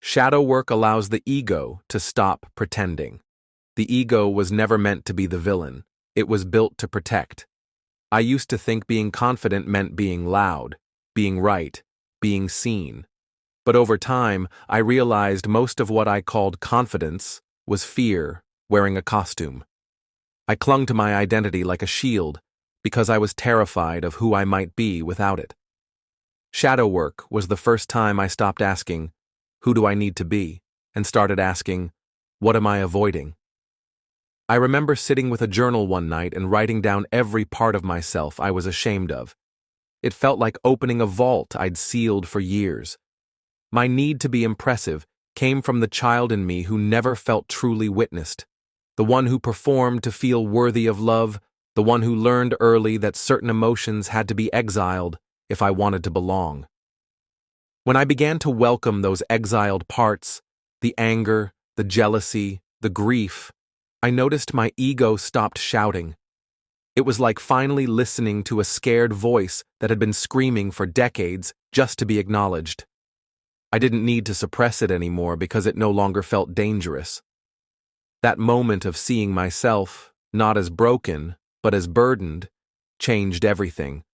Shadow work allows the ego to stop pretending. The ego was never meant to be the villain. It was built to protect. I used to think being confident meant being loud, being right, being seen. But over time, I realized most of what I called confidence was fear wearing a costume. I clung to my identity like a shield because I was terrified of who I might be without it. Shadow work was the first time I stopped asking, "Who do I need to be?" and started asking, "What am I avoiding?" I remember sitting with a journal one night and writing down every part of myself I was ashamed of. It felt like opening a vault I'd sealed for years. My need to be impressive came from the child in me who never felt truly witnessed, the one who performed to feel worthy of love, the one who learned early that certain emotions had to be exiled if I wanted to belong. When I began to welcome those exiled parts, the anger, the jealousy, the grief, I noticed my ego stopped shouting. It was like finally listening to a scared voice that had been screaming for decades just to be acknowledged. I didn't need to suppress it anymore because it no longer felt dangerous. That moment of seeing myself, not as broken, but as burdened, changed everything.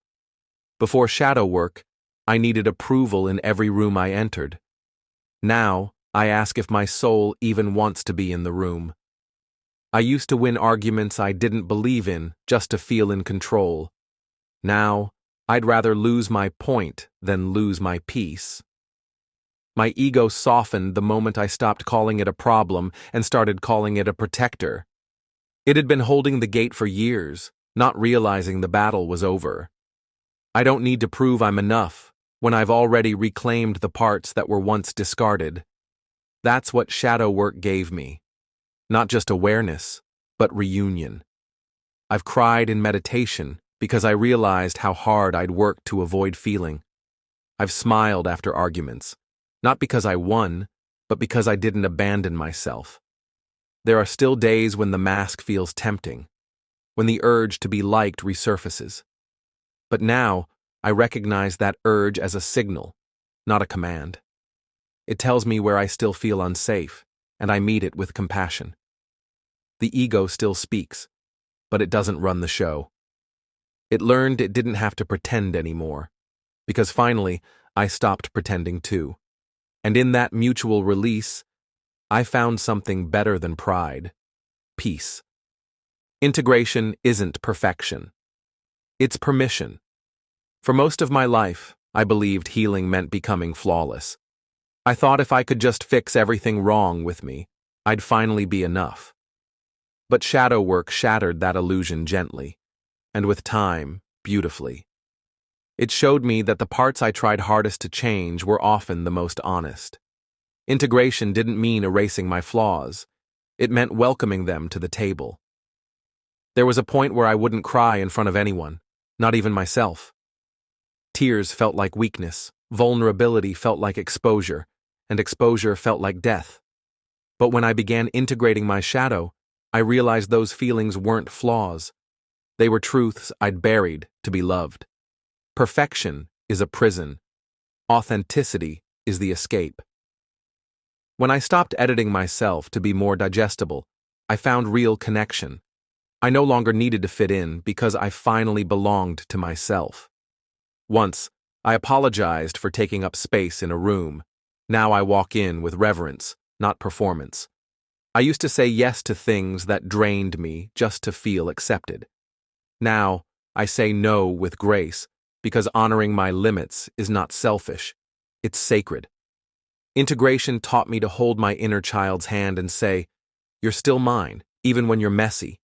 Before shadow work, I needed approval in every room I entered. Now, I ask if my soul even wants to be in the room. I used to win arguments I didn't believe in just to feel in control. Now, I'd rather lose my point than lose my peace. My ego softened the moment I stopped calling it a problem and started calling it a protector. It had been holding the gate for years, not realizing the battle was over. I don't need to prove I'm enough when I've already reclaimed the parts that were once discarded. That's what shadow work gave me. Not just awareness, but reunion. I've cried in meditation because I realized how hard I'd worked to avoid feeling. I've smiled after arguments, not because I won, but because I didn't abandon myself. There are still days when the mask feels tempting, when the urge to be liked resurfaces. But now, I recognize that urge as a signal, not a command. It tells me where I still feel unsafe, and I meet it with compassion. The ego still speaks, but it doesn't run the show. It learned it didn't have to pretend anymore, because finally, I stopped pretending too. And in that mutual release, I found something better than pride: peace. Integration isn't perfection. It's permission. For most of my life, I believed healing meant becoming flawless. I thought if I could just fix everything wrong with me, I'd finally be enough. But shadow work shattered that illusion gently, and with time, beautifully. It showed me that the parts I tried hardest to change were often the most honest. Integration didn't mean erasing my flaws. It meant welcoming them to the table. There was a point where I wouldn't cry in front of anyone, not even myself. Tears felt like weakness, vulnerability felt like exposure, and exposure felt like death. But when I began integrating my shadow, I realized those feelings weren't flaws. They were truths I'd buried to be loved. Perfection is a prison. Authenticity is the escape. When I stopped editing myself to be more digestible, I found real connection. I no longer needed to fit in because I finally belonged to myself. Once, I apologized for taking up space in a room. Now I walk in with reverence, not performance. I used to say yes to things that drained me just to feel accepted. Now, I say no with grace because honoring my limits is not selfish, it's sacred. Integration taught me to hold my inner child's hand and say, "You're still mine, even when you're messy."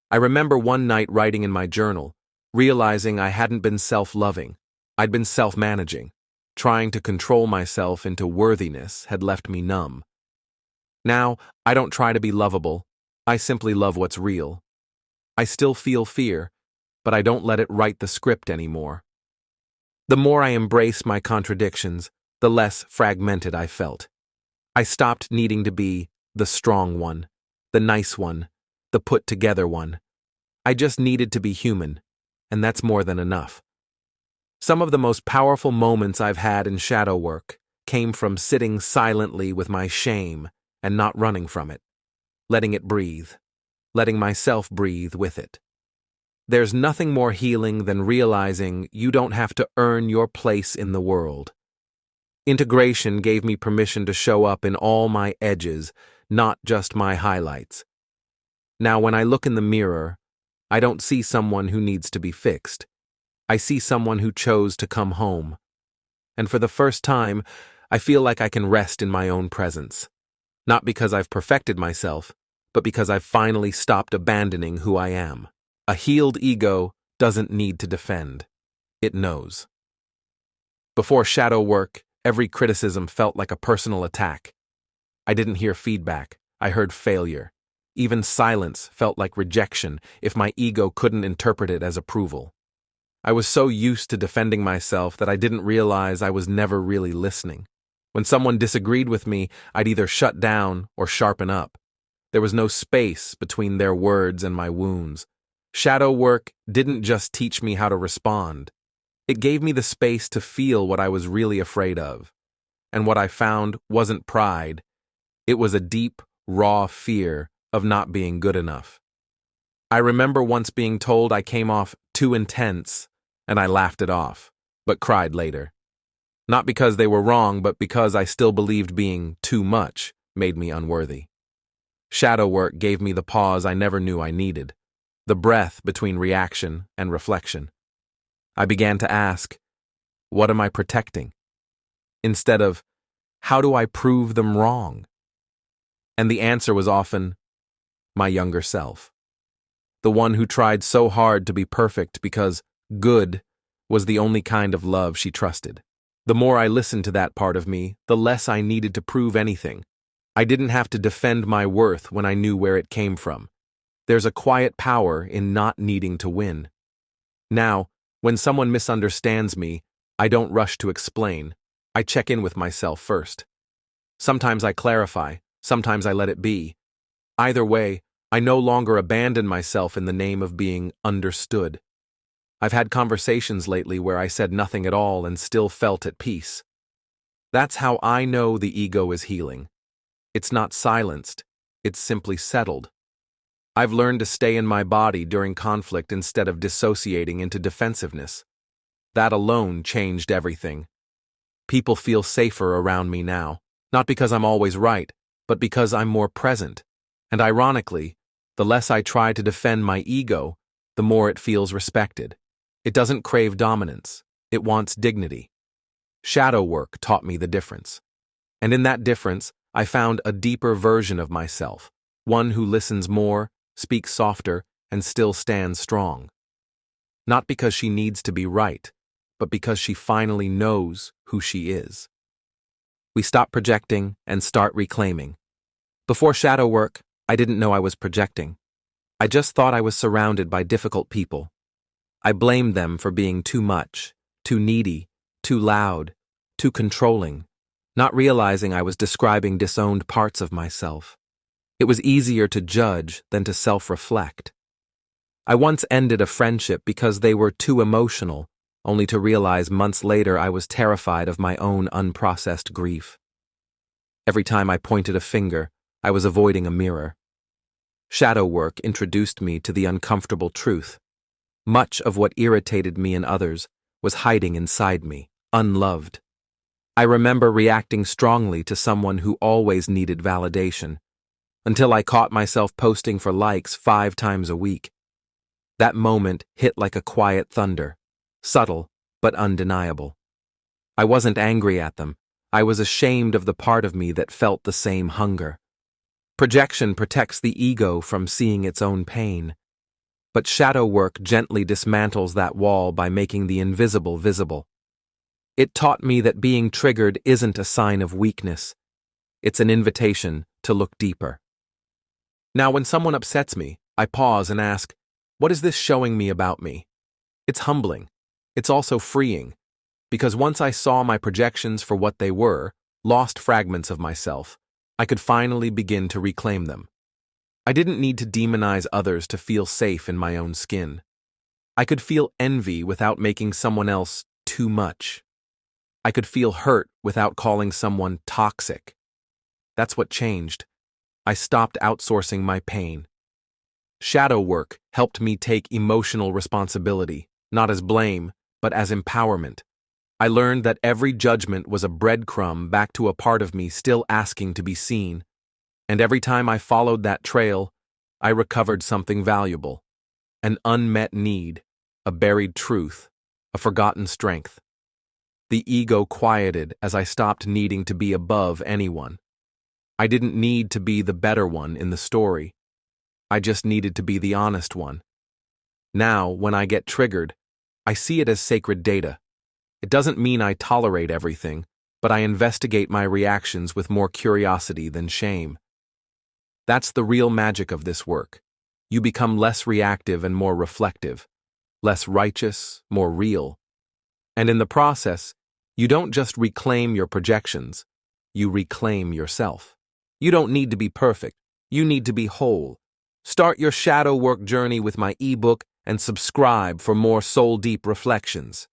I remember one night writing in my journal, realizing I hadn't been self-loving. I'd been self-managing. Trying to control myself into worthiness had left me numb. Now, I don't try to be lovable. I simply love what's real. I still feel fear, but I don't let it write the script anymore. The more I embraced my contradictions, the less fragmented I felt. I stopped needing to be the strong one, the nice one, the put-together one. I just needed to be human, and that's more than enough. Some of the most powerful moments I've had in shadow work came from sitting silently with my shame and not running from it, letting it breathe, letting myself breathe with it. There's nothing more healing than realizing you don't have to earn your place in the world. Integration gave me permission to show up in all my edges, not just my highlights. Now, when I look in the mirror, I don't see someone who needs to be fixed. I see someone who chose to come home. And for the first time, I feel like I can rest in my own presence. Not because I've perfected myself, but because I've finally stopped abandoning who I am. A healed ego doesn't need to defend. It knows. Before shadow work, every criticism felt like a personal attack. I didn't hear feedback. I heard failure. Even silence felt like rejection if my ego couldn't interpret it as approval. I was so used to defending myself that I didn't realize I was never really listening. When someone disagreed with me, I'd either shut down or sharpen up. There was no space between their words and my wounds. Shadow work didn't just teach me how to respond. It gave me the space to feel what I was really afraid of. And what I found wasn't pride. It was a deep, raw fear of not being good enough. I remember once being told I came off too intense, and I laughed it off, but cried later. Not because they were wrong, but because I still believed being too much made me unworthy. Shadow work gave me the pause I never knew I needed, the breath between reaction and reflection. I began to ask, what am I protecting? Instead of, how do I prove them wrong? And the answer was often, my younger self. The one who tried so hard to be perfect because good was the only kind of love she trusted. The more I listened to that part of me, the less I needed to prove anything. I didn't have to defend my worth when I knew where it came from. There's a quiet power in not needing to win. Now, when someone misunderstands me, I don't rush to explain. I check in with myself first. Sometimes I clarify, sometimes I let it be. Either way, I no longer abandon myself in the name of being understood. I've had conversations lately where I said nothing at all and still felt at peace. That's how I know the ego is healing. It's not silenced, it's simply settled. I've learned to stay in my body during conflict instead of dissociating into defensiveness. That alone changed everything. People feel safer around me now, not because I'm always right, but because I'm more present. And ironically, the less I try to defend my ego, the more it feels respected. It doesn't crave dominance. It wants dignity. Shadow work taught me the difference. And in that difference, I found a deeper version of myself, one who listens more, speaks softer, and still stands strong. Not because she needs to be right, but because she finally knows who she is. We stop projecting and start reclaiming. Before shadow work, I didn't know I was projecting. I just thought I was surrounded by difficult people. I blamed them for being too much, too needy, too loud, too controlling, not realizing I was describing disowned parts of myself. It was easier to judge than to self-reflect. I once ended a friendship because they were too emotional, only to realize months later I was terrified of my own unprocessed grief. Every time I pointed a finger, I was avoiding a mirror. Shadow work introduced me to the uncomfortable truth. Much of what irritated me in others was hiding inside me, unloved. I remember reacting strongly to someone who always needed validation, until I caught myself posting for likes 5 times a week. That moment hit like a quiet thunder, subtle but undeniable. I wasn't angry at them. I was ashamed of the part of me that felt the same hunger. Projection protects the ego from seeing its own pain. But shadow work gently dismantles that wall by making the invisible visible. It taught me that being triggered isn't a sign of weakness. It's an invitation to look deeper. Now, when someone upsets me, I pause and ask, what is this showing me about me? It's humbling. It's also freeing. Because once I saw my projections for what they were, lost fragments of myself, I could finally begin to reclaim them. I didn't need to demonize others to feel safe in my own skin. I could feel envy without making someone else too much. I could feel hurt without calling someone toxic. That's what changed. I stopped outsourcing my pain. Shadow work helped me take emotional responsibility, not as blame, but as empowerment. I learned that every judgment was a breadcrumb back to a part of me still asking to be seen. And every time I followed that trail, I recovered something valuable. An unmet need, a buried truth, a forgotten strength. The ego quieted as I stopped needing to be above anyone. I didn't need to be the better one in the story. I just needed to be the honest one. Now, when I get triggered, I see it as sacred data. It doesn't mean I tolerate everything, but I investigate my reactions with more curiosity than shame. That's the real magic of this work. You become less reactive and more reflective, less righteous, more real. And in the process, you don't just reclaim your projections, you reclaim yourself. You don't need to be perfect, you need to be whole. Start your shadow work journey with my ebook and subscribe for more soul-deep reflections.